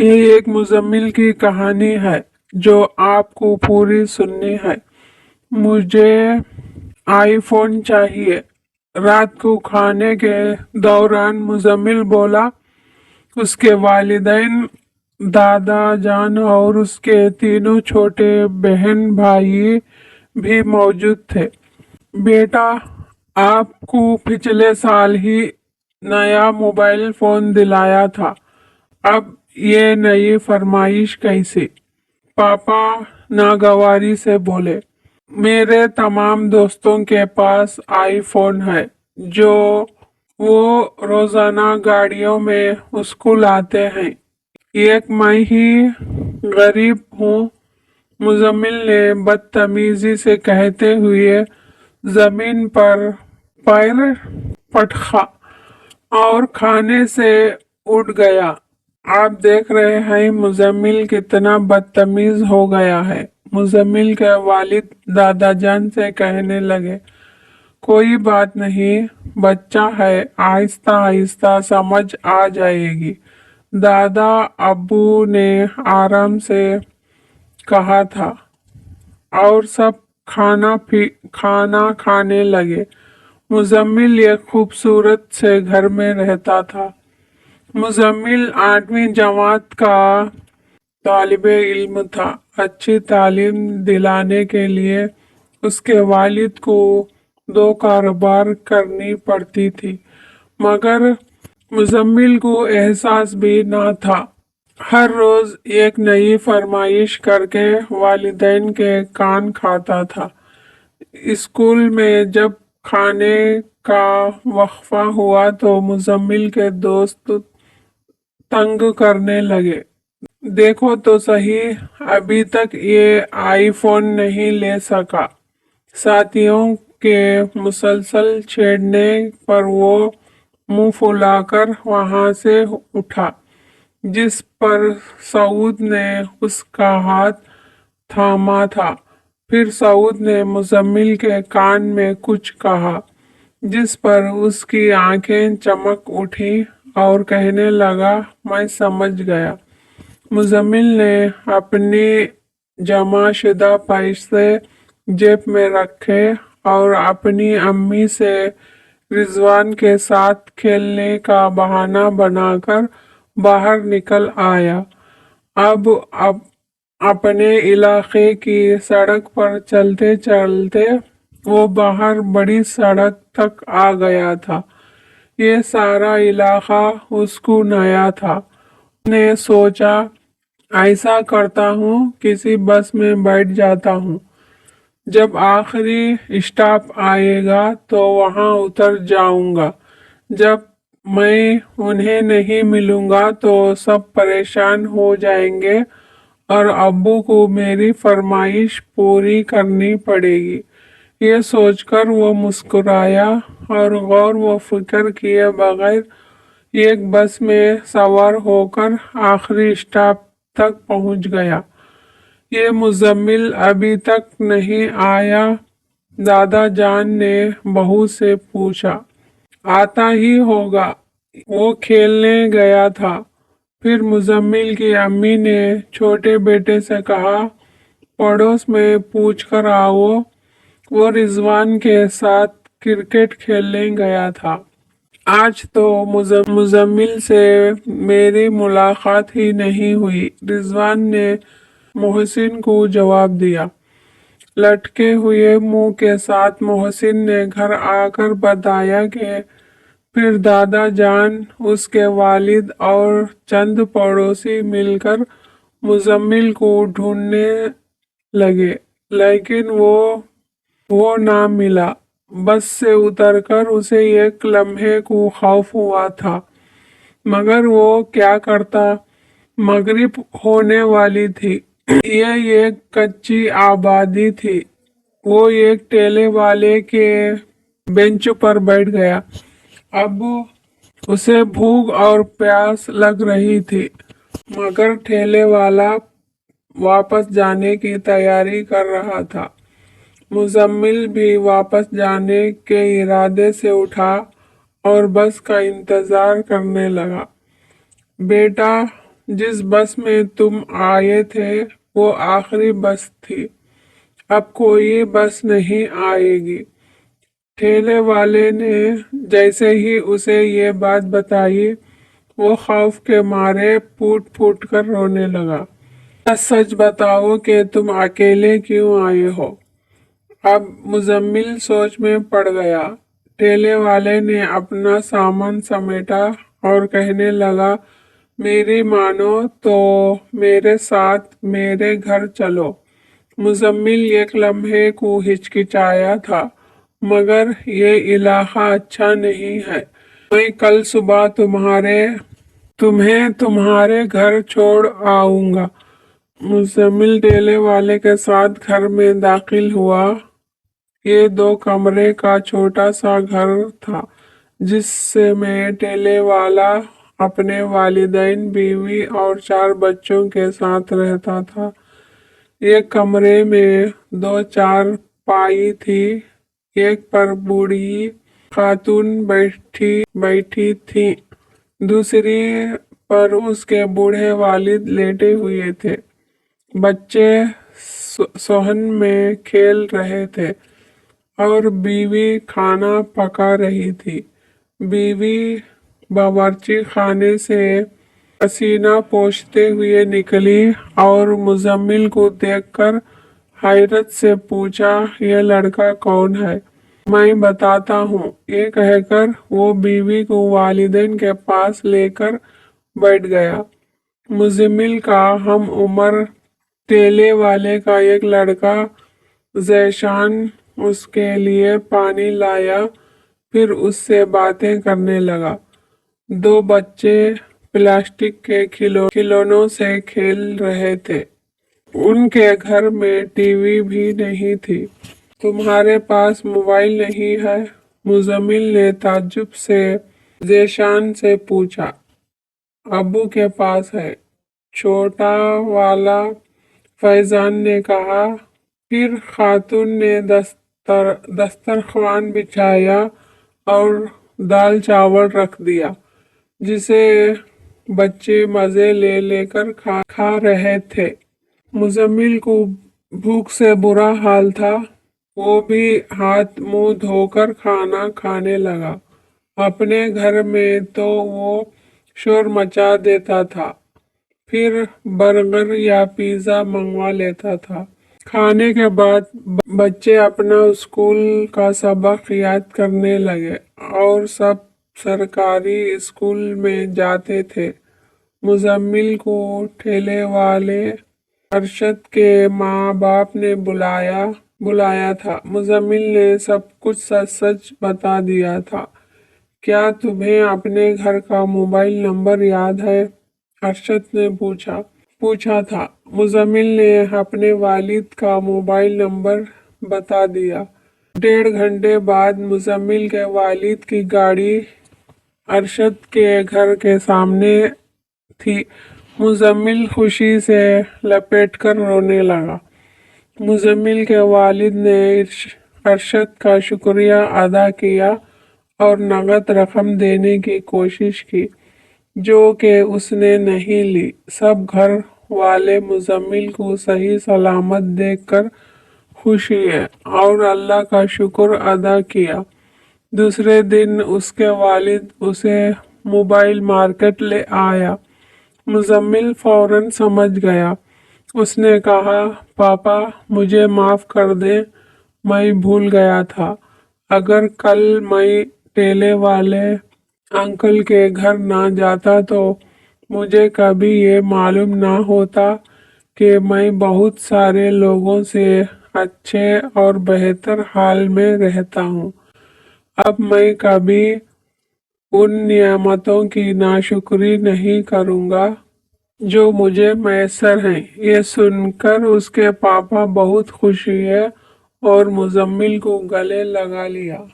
یہ ایک مزمل کی کہانی ہے جو آپ کو پوری سننی ہے۔ مجھے آئی فون چاہیے۔ رات کو کھانے کے دوران مزمل بولا۔ اس کے والدین، دادا جان اور اس کے تینوں چھوٹے بہن بھائی بھی موجود تھے۔ بیٹا، آپ کو پچھلے سال ہی نیا موبائل فون دلایا تھا، اب یہ نئی فرمائش کیسی؟ پاپا ناگواری سے بولے۔ میرے تمام دوستوں کے پاس آئی فون ہے جو وہ روزانہ گاڑیوں میں اسکول آتے ہیں، ایک میں ہی غریب ہوں، مزمل نے بدتمیزی سے کہتے ہوئے زمین پر پیر پٹکا اور کھانے سے اٹھ گیا۔ آپ دیکھ رہے ہیں مزمل کتنا بدتمیز ہو گیا ہے۔ مزمل کے والد دادا جان سے کہنے لگے، کوئی بات نہیں، بچہ ہے، آہستہ آہستہ سمجھ آ جائے گی۔ دادا ابو نے آرام سے کہا تھا اور سب کھانا کھانے لگے۔ مزمل ایک خوبصورت سے گھر میں رہتا تھا۔ مزمل 8ویں جماعت کا طالب علم تھا۔ اچھی تعلیم دلانے کے لیے اس کے والد کو 2 کاروبار کرنی پڑتی تھی، مگر مزمل کو احساس بھی نہ تھا۔ ہر روز ایک نئی فرمائش کر کے والدین کے کان کھاتا تھا۔ اسکول میں جب کھانے کا وقفہ ہوا تو مزمل کے دوست تنگ کرنے لگے، دیکھو تو صحیح، ابھی تک یہ آئی فون نہیں لے سکا۔ ساتھیوں کے مسلسل چھیڑنے پر وہ منہ پھلا کر وہاں سے اٹھا، جس پر سعود نے اس کا ہاتھ تھاما تھا۔ پھر سعود نے مزمل کے کان میں کچھ کہا، جس پر اس کی آنکھیں چمک اٹھیں اور کہنے لگا، میں سمجھ گیا۔ مزمل نے اپنے جمع شدہ پیسے جیب میں رکھے اور اپنی امی سے رضوان کے ساتھ کھیلنے کا بہانہ بنا کر باہر نکل آیا۔ اب اپنے علاقے کی سڑک پر چلتے چلتے وہ باہر بڑی سڑک تک آ گیا تھا۔ یہ سارا علاقہ اس کو نیا تھا۔ اس نے سوچا، ایسا کرتا ہوں، کسی بس میں بیٹھ جاتا ہوں، جب آخری اسٹاپ آئے گا تو وہاں اتر جاؤں گا۔ جب میں انہیں نہیں ملوں گا تو سب پریشان ہو جائیں گے اور ابو کو میری فرمائش پوری کرنی پڑے گی۔ یہ سوچ کر وہ مسکرایا اور غور و فکر کیے بغیر ایک بس میں سوار ہو کر آخری اسٹاپ تک پہنچ گیا۔ یہ مزمل ابھی تک نہیں آیا؟ دادا جان نے بہو سے پوچھا۔ آتا ہی ہوگا، وہ کھیلنے گیا تھا۔ پھر مزمل کی امی نے چھوٹے بیٹے سے کہا، پڑوس میں پوچھ کر آؤ، وہ رضوان کے ساتھ کرکٹ کھیلنے گیا تھا۔ آج تو مزمل سے میری ملاقات ہی نہیں ہوئی، رضوان نے محسن کو جواب دیا۔ لٹکے ہوئے منہ کے ساتھ محسن نے گھر آ کر بتایا کہ پھر دادا جان، اس کے والد اور چند پڑوسی مل کر مزمل کو ڈھونڈنے لگے، لیکن وہ نہ ملا۔ بس سے اتر کر اسے ایک لمحے کو خوف ہوا تھا، مگر وہ کیا کرتا؟ مغرب ہونے والی تھی۔ یہ ایک کچی آبادی تھی۔ وہ ایک ٹھیلے والے کے بینچ پر بیٹھ گیا۔ اب اسے بھوک اور پیاس لگ رہی تھی، مگر ٹھیلے والا واپس جانے کی تیاری کر رہا تھا۔ مزمل بھی واپس جانے کے ارادے سے اٹھا اور بس کا انتظار کرنے لگا۔ بیٹا، जिस बस में तुम आए थे वो आखिरी बस थी, अब कोई बस नहीं आएगी। ठेले वाले ने जैसे ही उसे ये बात बताई, वो खौफ के मारे फूट फूट कर रोने लगा। सच बताओ कि तुम अकेले क्यों आए हो? अब मुजम्मिल सोच में पड़ गया। ठेले वाले ने अपना सामान समेटा और कहने लगा, मेरी मानो तो मेरे साथ मेरे घर चलो। मुजम्मिल एक लम्हे को हिचकिचाया था, मगर ये इलाका अच्छा नहीं है। मैं कल सुबह तुम्हें तुम्हारे घर छोड़ आऊंगा। मुजम्मिल ठेले वाले के साथ घर में दाखिल हुआ। ये 2 कमरे का छोटा सा घर था, जिसमें ठेले वाला अपने वालिदैन, बीवी और 4 बच्चों के साथ रहता था। एक कमरे में 2 चारपाई थी, एक पर बूढ़ी खातून बैठी थी, दूसरी पर उसके बूढ़े वालिद लेटे हुए थे। बच्चे सोहन में खेल रहे थे और बीवी खाना पका रही थी। बीवी बावर्ची खाने से पसीना पोंछते हुए निकली और मुजम्मिल को देखकर हैरत से पूछा, यह लड़का कौन है? मैं बताता हूँ। ये कहकर वो बीवी को वालिदैन के पास लेकर बैठ गया। मुजम्मिल का हम उम्र ठेले वाले का एक लड़का ज़ैशान उसके लिए पानी लाया, फिर उससे बातें करने लगा। 2 बच्चे प्लास्टिक के खिलौनों से खेल रहे थे। उनके घर में टीवी भी नहीं थी। तुम्हारे पास मोबाइल नहीं है? मुजम्मिल ने ताज्जुब से ज़ेशान से पूछा। अब्बू के पास है, छोटा वाला फैजान ने कहा। फिर खातून ने दस्तरख्वान बिछाया और दाल चावल रख दिया, जिसे बच्चे मज़े ले लेकर खा रहे थे। मुजम्मिल को भूख से बुरा हाल था। वो भी हाथ मुंह धोकर खाना खाने लगा। अपने घर में तो वो शोर मचा देता था, फिर बर्गर या पिज़्ज़ा मंगवा लेता था। खाने के बाद बच्चे अपना स्कूल का सबक याद करने लगे और सब सरकारी स्कूल में जाते थे। मुजम्मिल को ठेले वाले अरशद के माँ बाप ने बुलाया था। मुजम्मिल ने सब कुछ सच सच बता दिया था। क्या तुम्हें अपने घर का मोबाइल नंबर याद है? अरशद ने पूछा था। मुजम्मिल ने अपने वालिद का मोबाइल नंबर बता दिया। 1.5 घंटे बाद मुजम्मिल के वालिद की गाड़ी अरशद के घर के सामने थी। मुजम्मिल खुशी से लपेटकर रोने लगा। मुजम्मिल के वालिद ने अरशद का शुक्रिया अदा किया और नगद रकम देने की कोशिश की, जो कि उसने नहीं ली। सब घर वाले मुजम्मिल को सही सलामत देखकर खुश हुए और अल्लाह का शुक्र अदा किया। दूसरे दिन उसके वालिद उसे मोबाइल मार्केट ले आया। मुजम्मिल फौरन समझ गया। उसने कहा, पापा मुझे माफ़ कर दे, मैं भूल गया था। अगर कल मैं ठेले वाले अंकल के घर ना जाता तो मुझे कभी ये मालूम ना होता कि मैं बहुत सारे लोगों से अच्छे और बेहतर हाल में रहता हूँ। अब मैं कभी उन नियामतों की नाशुक्री नहीं करूँगा जो मुझे मैसर हैं। ये सुनकर उसके पापा बहुत खुश हुए और मुजम्मिल को गले लगा लिया।